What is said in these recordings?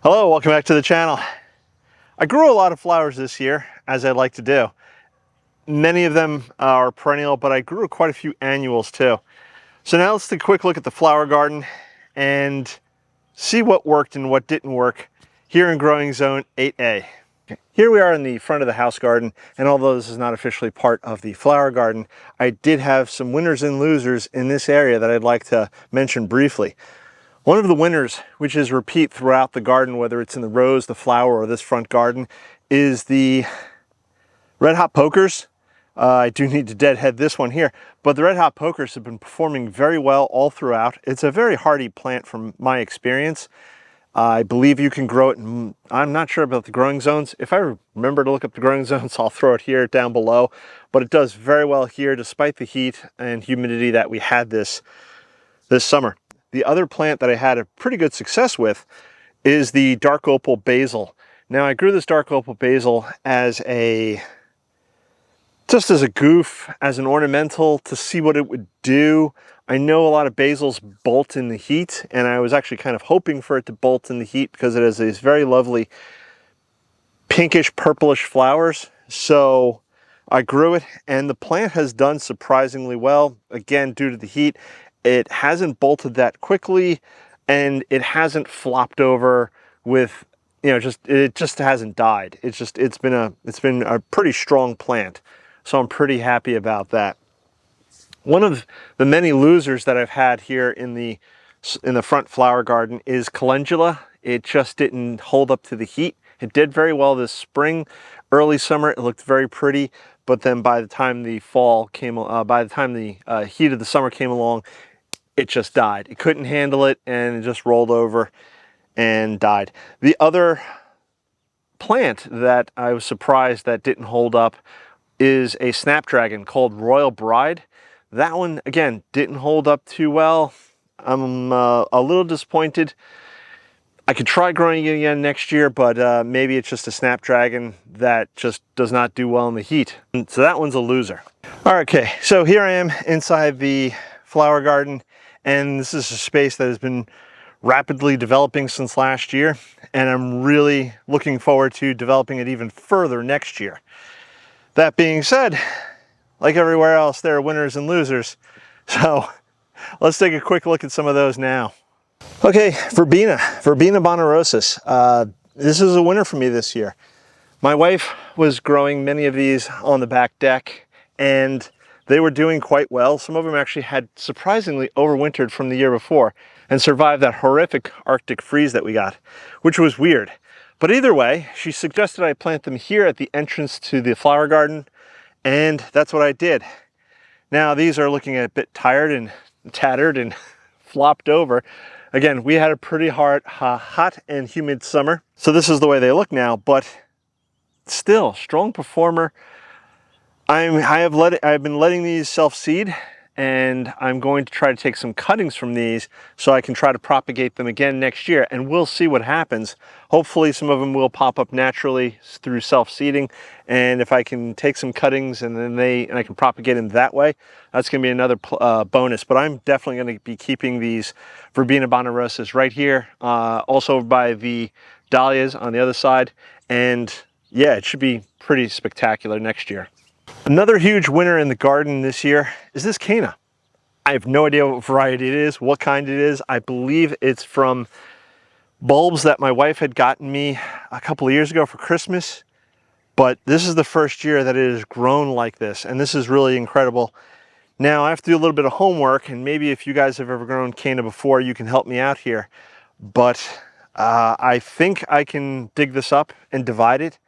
Hello, welcome back to the channel. I grew a lot of flowers this year, as I like to do. Many of them are perennial, but I grew quite a few annuals too. So now let's take a quick look at the flower garden and see what worked and what didn't work here in growing zone 8A. Here we are in the front of the house garden, and although this is not officially part of the flower garden, I did have some winners and losers in this area that I'd like to mention briefly. One of the winners, which is repeat throughout the garden, whether it's in the rose, the flower, or this front garden, is the Red Hot Pokers. I do need to deadhead this one here, but the Red Hot Pokers have been performing very well all throughout. It's a very hardy plant from my experience. I believe you can grow it in, I'm not sure about the growing zones. If I remember to look up the growing zones, I'll throw it here down below, but it does very well here despite the heat and humidity that we had this summer. The other plant that I had a pretty good success with is the dark opal basil. Now I grew this dark opal basil just as a goof, as an ornamental, to see what it would do. I know a lot of basils bolt in the heat, and I was actually kind of hoping for it to bolt in the heat because it has these very lovely pinkish purplish flowers. So I grew it, and the plant has done surprisingly well, again due to the heat. It hasn't bolted that quickly, and it hasn't flopped over with, it just hasn't died. It's been a pretty strong plant. So I'm pretty happy about that. One of the many losers that I've had here in the front flower garden is calendula. It just didn't hold up to the heat. It did very well this spring, early summer. It looked very pretty, but then by the time the heat of the summer came along, it just died. It couldn't handle it, and it just rolled over and died. The other plant that I was surprised that didn't hold up is a snapdragon called Royal Bride. That one, again, didn't hold up too well. I'm a little disappointed. I could try growing it again next year, but maybe it's just a snapdragon that just does not do well in the heat. So that one's a loser. All right, okay, so here I am inside the flower garden, and this is a space that has been rapidly developing since last year, and I'm really looking forward to developing it even further next year. That being said, like everywhere else, there are winners and losers. So let's take a quick look at some of those now. Okay, Verbena bonarosus. This is a winner for me this year. My wife was growing many of these on the back deck, and they were doing quite well. Some of them actually had surprisingly overwintered from the year before and survived that horrific Arctic freeze that we got, which was weird. But either way, she suggested I plant them here at the entrance to the flower garden, and that's what I did. Now these are looking a bit tired and tattered and flopped over. Again, we had a pretty hot and humid summer, so this is the way they look now, but still, strong performer. I've been letting these self-seed, and I'm going to try to take some cuttings from these so I can try to propagate them again next year, and we'll see what happens. Hopefully some of them will pop up naturally through self-seeding, and if I can take some cuttings and I can propagate them that way, that's going to be another bonus. But I'm definitely going to be keeping these Verbena bonarosus right here, also by the dahlias on the other side, and yeah, it should be pretty spectacular next year. Another huge winner in the garden this year is this Canna. I have no idea what variety it is, what kind it is. I believe it's from bulbs that my wife had gotten me a couple of years ago for Christmas, but this is the first year that it has grown like this, and this is really incredible. Now I have to do a little bit of homework, and maybe if you guys have ever grown Canna before, you can help me out here. But I think I can dig this up and divide it.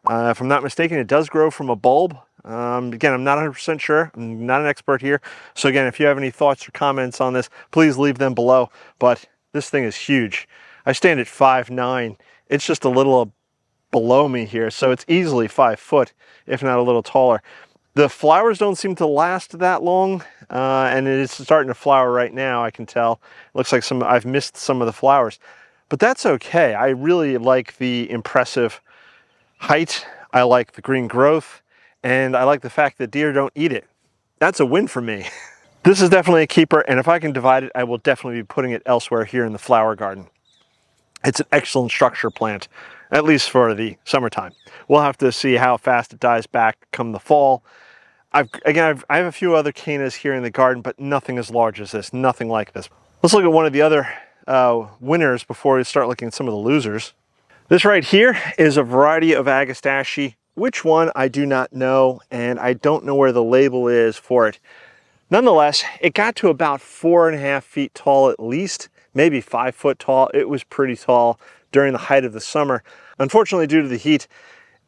If I'm not mistaken, it does grow from a bulb. Again, I'm not 100% sure. I'm not an expert here. So again, if you have any thoughts or comments on this, please leave them below. But this thing is huge. I stand at 5'9". It's just a little below me here, so it's easily 5 foot, if not a little taller. The flowers don't seem to last that long, and it is starting to flower right now, I can tell. It looks like I've missed some of the flowers. But that's okay. I really like the impressive height. I like the green growth. And I like the fact that deer don't eat it. That's a win for me. This is definitely a keeper, and if I can divide it, I will definitely be putting it elsewhere here in the flower garden. It's an excellent structure plant, at least for the summertime. We'll have to see how fast it dies back come the fall. I have a few other cannas here in the garden, but nothing as large as this, nothing like this. Let's look at one of the other winners before we start looking at some of the losers. This right here is a variety of Agastache. Which one, I do not know, and I don't know where the label is for it. Nonetheless, it got to about 4.5 feet tall at least, maybe 5 foot tall. It was pretty tall during the height of the summer. Unfortunately, due to the heat,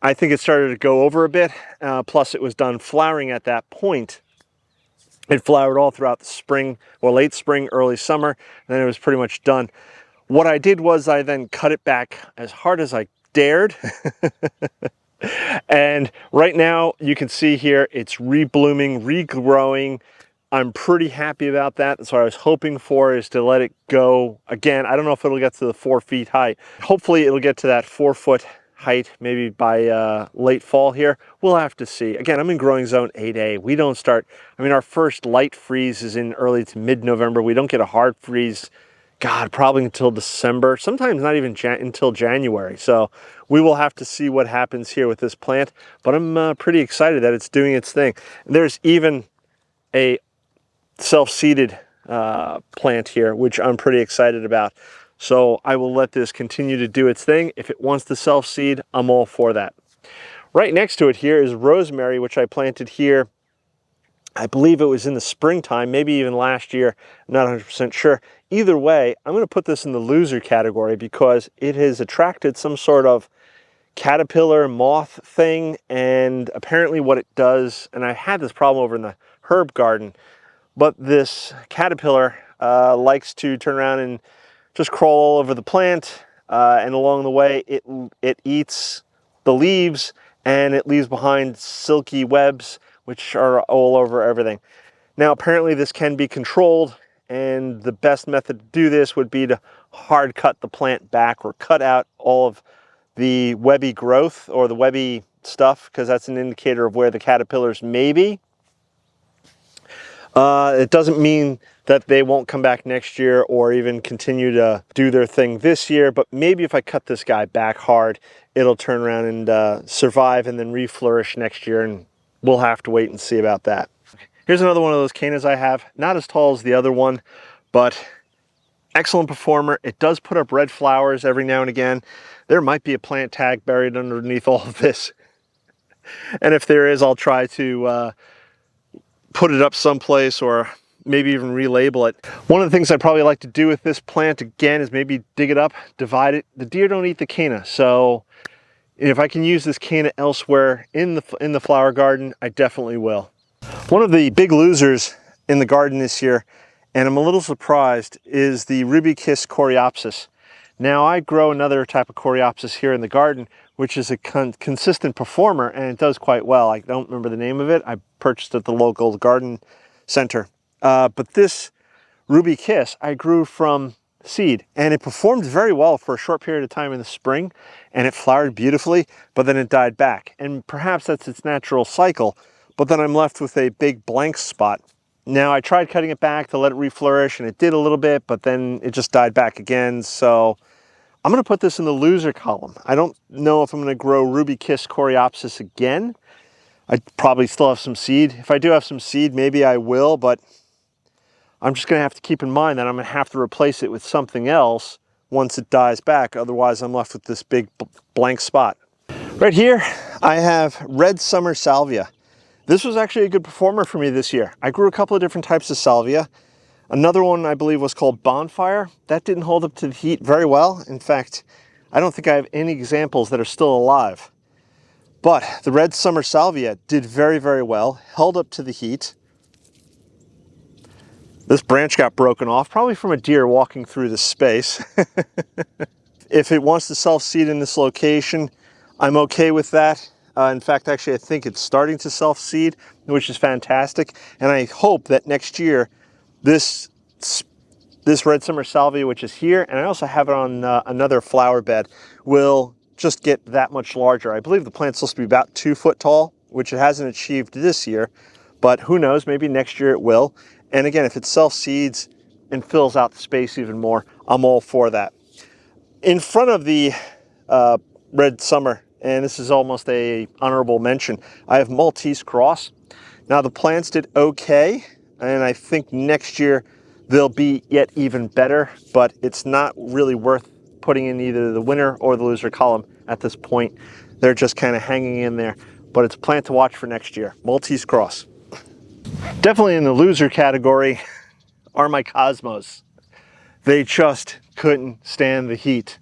I think it started to go over a bit. Plus, it was done flowering at that point. It flowered all throughout the spring, or late spring, early summer, and then it was pretty much done. What I did was I then cut it back as hard as I dared. And right now, you can see here, it's reblooming, regrowing. I'm pretty happy about that. That's what I was hoping for, is to let it go. Again, I don't know if it'll get to the 4 feet height. Hopefully it'll get to that 4 foot height, maybe by late fall here. We'll have to see. Again, I'm in growing zone 8A. We don't start, I mean, our first light freeze is in early to mid-November. We don't get a hard freeze, God, probably until December, sometimes not even until January. So we will have to see what happens here with this plant, but I'm pretty excited that it's doing its thing. There's even a self-seeded plant here, which I'm pretty excited about. So I will let this continue to do its thing. If it wants to self-seed, I'm all for that. Right next to it here is rosemary, which I planted here. I believe it was in the springtime, maybe even last year. I'm not 100% sure. Either way, I'm going to put this in the loser category because it has attracted some sort of caterpillar moth thing, and apparently what it does, and I had this problem over in the herb garden, but this caterpillar likes to turn around and just crawl all over the plant, and along the way it eats the leaves, and it leaves behind silky webs which are all over everything. Now apparently this can be controlled, and the best method to do this would be to hard cut the plant back or cut out all of the webby growth or the webby stuff, because that's an indicator of where the caterpillars may be. It doesn't mean that they won't come back next year or even continue to do their thing this year, but maybe if I cut this guy back hard, it'll turn around and survive and then re-flourish next year, and we'll have to wait and see about that. Here's another one of those cannas I have. Not as tall as the other one, but excellent performer. It does put up red flowers every now and again. There might be a plant tag buried underneath all of this. And if there is, I'll try to put it up someplace or maybe even relabel it. One of the things I'd probably like to do with this plant again is maybe dig it up, divide it. The deer don't eat the canna, so if I can use this canna elsewhere in the flower garden, I definitely will. One of the big losers in the garden this year, and I'm a little surprised, is the Rubikiss coreopsis. Now I grow another type of coreopsis here in the garden, which is a consistent performer, and it does quite well. I don't remember the name of it. I purchased it at the local garden center. But this Rubikiss I grew from seed, and it performed very well for a short period of time in the spring, and it flowered beautifully, but then it died back. And perhaps that's its natural cycle, but then I'm left with a big blank spot. Now I tried cutting it back to let it reflourish, and it did a little bit, but then it just died back again. So I'm going to put this in the loser column. I don't know if I'm going to grow Rubikiss coreopsis again. I probably still have some seed. If I do have some seed, maybe I will, but I'm just going to have to keep in mind that I'm going to have to replace it with something else once it dies back. Otherwise, I'm left with this big blank spot. Right here, I have red summer salvia. This was actually a good performer for me this year. I grew a couple of different types of salvia. Another one I believe was called Bonfire. That didn't hold up to the heat very well. In fact, I don't think I have any examples that are still alive. But the red summer salvia did very, very well, held up to the heat. This branch got broken off, probably from a deer walking through this space. If it wants to self-seed in this location, I'm okay with that. In fact, actually, I think it's starting to self-seed, which is fantastic. And I hope that next year, this red summer salvia, which is here, and I also have it on another flower bed, will just get that much larger. I believe the plant's supposed to be about 2 foot tall, which it hasn't achieved this year, but who knows, maybe next year it will. And again, if it self-seeds and fills out the space even more, I'm all for that. In front of the Red Summer, and this is almost a honorable mention, I have Maltese Cross. Now the plants did okay, and I think next year they'll be yet even better, but it's not really worth putting in either the winner or the loser column at this point. They're just kind of hanging in there, but it's a plant to watch for next year. Maltese Cross. Definitely in the loser category are my Cosmos. They just couldn't stand the heat.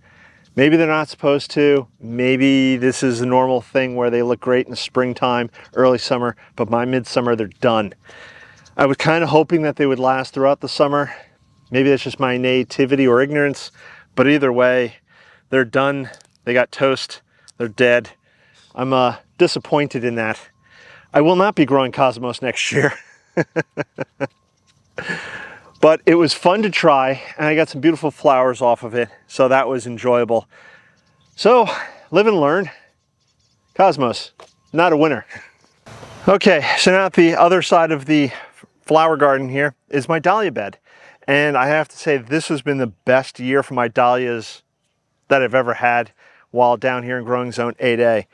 Maybe they're not supposed to. Maybe this is a normal thing where they look great in the springtime, early summer, but by midsummer, they're done. I was kind of hoping that they would last throughout the summer. Maybe that's just my nativity or ignorance, but either way, they're done. They got toast. They're dead. I'm disappointed in that. I will not be growing Cosmos next year. But it was fun to try, and I got some beautiful flowers off of it, so that was enjoyable. So, live and learn. Cosmos, not a winner. Okay, so now at the other side of the flower garden here is my dahlia bed. And I have to say, this has been the best year for my dahlias that I've ever had while down here in growing zone 8A.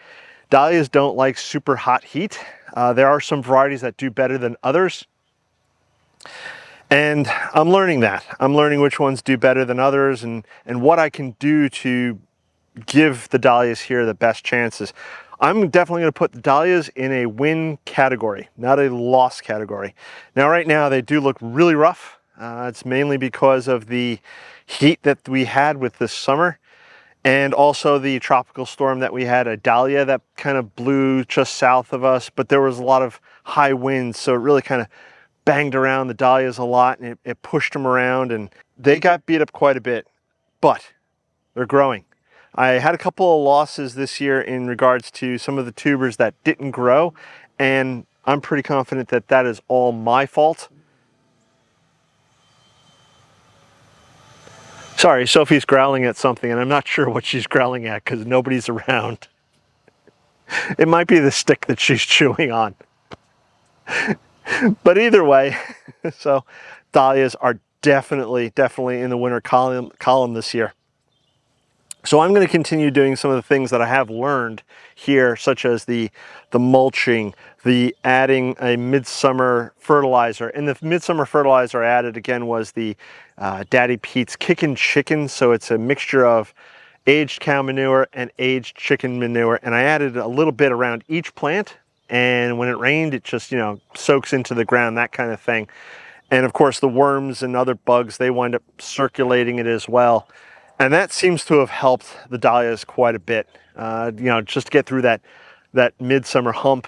Dahlias don't like super hot heat. There are some varieties that do better than others. And I'm learning that. I'm learning which ones do better than others and what I can do to give the dahlias here the best chances. I'm definitely going to put the dahlias in a win category, not a loss category. Now, right now, they do look really rough. It's mainly because of the heat that we had with this summer and also the tropical storm that we had, a dahlia that kind of blew just south of us, but there was a lot of high winds, so it really kind of banged around the dahlias a lot, and it pushed them around, and they got beat up quite a bit, but they're growing. I had a couple of losses this year in regards to some of the tubers that didn't grow, and I'm pretty confident that that is all my fault. Sorry, Sophie's growling at something, and I'm not sure what she's growling at because nobody's around. It might be the stick that she's chewing on. But either way, so dahlias are definitely in the winter column this year. So I'm going to continue doing some of the things that I have learned here, such as the mulching, the adding a midsummer fertilizer. And the midsummer fertilizer I added again was the Daddy Pete's Kickin' Chicken. So it's a mixture of aged cow manure and aged chicken manure. And I added a little bit around each plant. And when it rained, it just, you know, soaks into the ground, that kind of thing. And of course, the worms and other bugs, they wind up circulating it as well. And that seems to have helped the dahlias quite a bit, you know, just to get through that midsummer hump.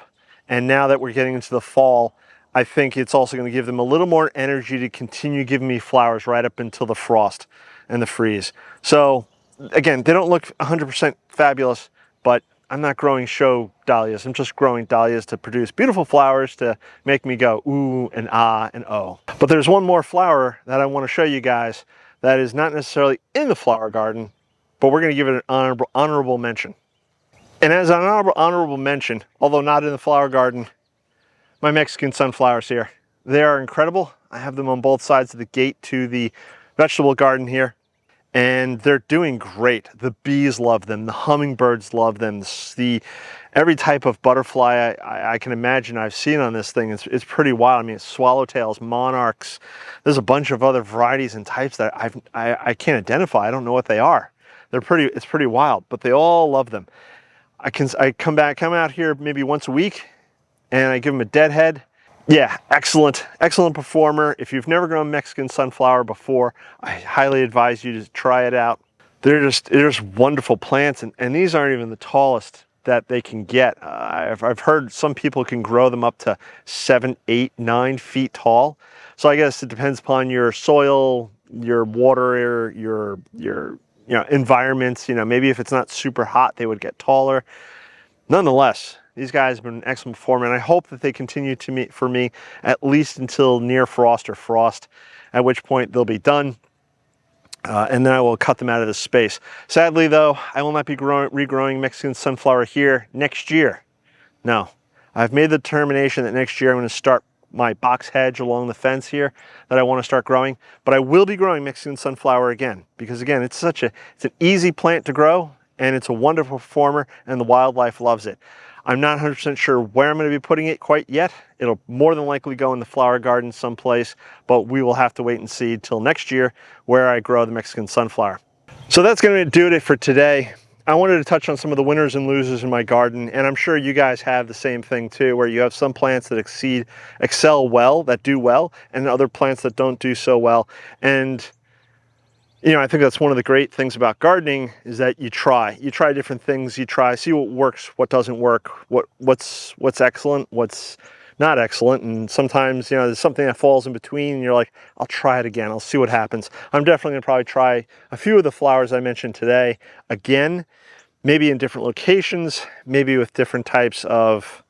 And now that we're getting into the fall, I think it's also going to give them a little more energy to continue giving me flowers right up until the frost and the freeze. So again, they don't look 100% fabulous, but I'm not growing show dahlias. I'm just growing dahlias to produce beautiful flowers to make me go ooh and ah and oh. But there's one more flower that I want to show you guys that is not necessarily in the flower garden, but we're going to give it an honorable mention. And as an honorable mention, although not in the flower garden, my Mexican sunflowers here. They are incredible. I have them on both sides of the gate to the vegetable garden here. And they're doing great. The bees love them. The hummingbirds love them. Every type of butterfly I can imagine I've seen on this thing. It's pretty wild. I mean, it's swallowtails, monarchs. There's a bunch of other varieties and types that I can't identify. I don't know what they are. It's pretty wild, but they all love them. I come out here maybe once a week, and I give them a deadhead. Yeah, excellent performer. If you've never grown Mexican sunflower before, I highly advise you to try it out. They're just wonderful plants, and these aren't even the tallest that they can get. I've heard some people can grow them up to 7, 8, 9 feet tall. So I guess it depends upon your soil, your water, your environments. You know, maybe if it's not super hot, they would get taller. Nonetheless, these guys have been an excellent performer, and I hope that they continue for me at least until near frost or frost, at which point they'll be done, and then I will cut them out of this space. Sadly, though, I will not be regrowing Mexican sunflower here next year. No, I've made the determination that next year I'm going to start my box hedge along the fence here that I want to start growing. But I will be growing Mexican sunflower again, because again, it's an easy plant to grow, and it's a wonderful performer, and the wildlife loves it. I'm not 100% sure where I'm going to be putting it quite yet. It'll more than likely go in the flower garden someplace, but we will have to wait and see till next year where I grow the Mexican sunflower. So that's going to do it for today. I wanted to touch on some of the winners and losers in my garden, and I'm sure you guys have the same thing too, where you have some plants that excel well, that do well, and other plants that don't do so well. And you know, I think that's one of the great things about gardening, is that you try different things, see what works, what doesn't work, what's excellent, what's not excellent. And sometimes, you know, there's something that falls in between and you're like, I'll try it again, I'll see what happens. I'm definitely gonna probably try a few of the flowers I mentioned today again, maybe in different locations, maybe with different types of,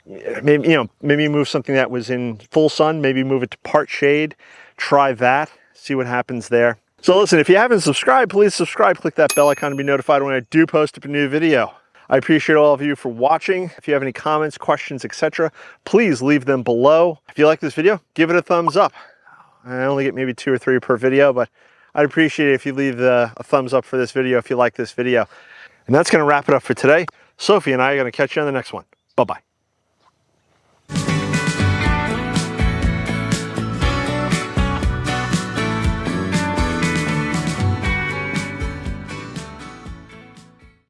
maybe move something that was in full sun, maybe move it to part shade, try that, see what happens there. So listen, if you haven't subscribed, please subscribe, click that bell icon to be notified when I do post up a new video. I appreciate all of you for watching. If you have any comments, questions, etc., please leave them below. If you like this video, give it a thumbs up. I only get maybe 2 or 3 per video, but I'd appreciate it if you leave a thumbs up for this video if you like this video. And that's going to wrap it up for today. Sophie and I are going to catch you on the next one. Bye-bye.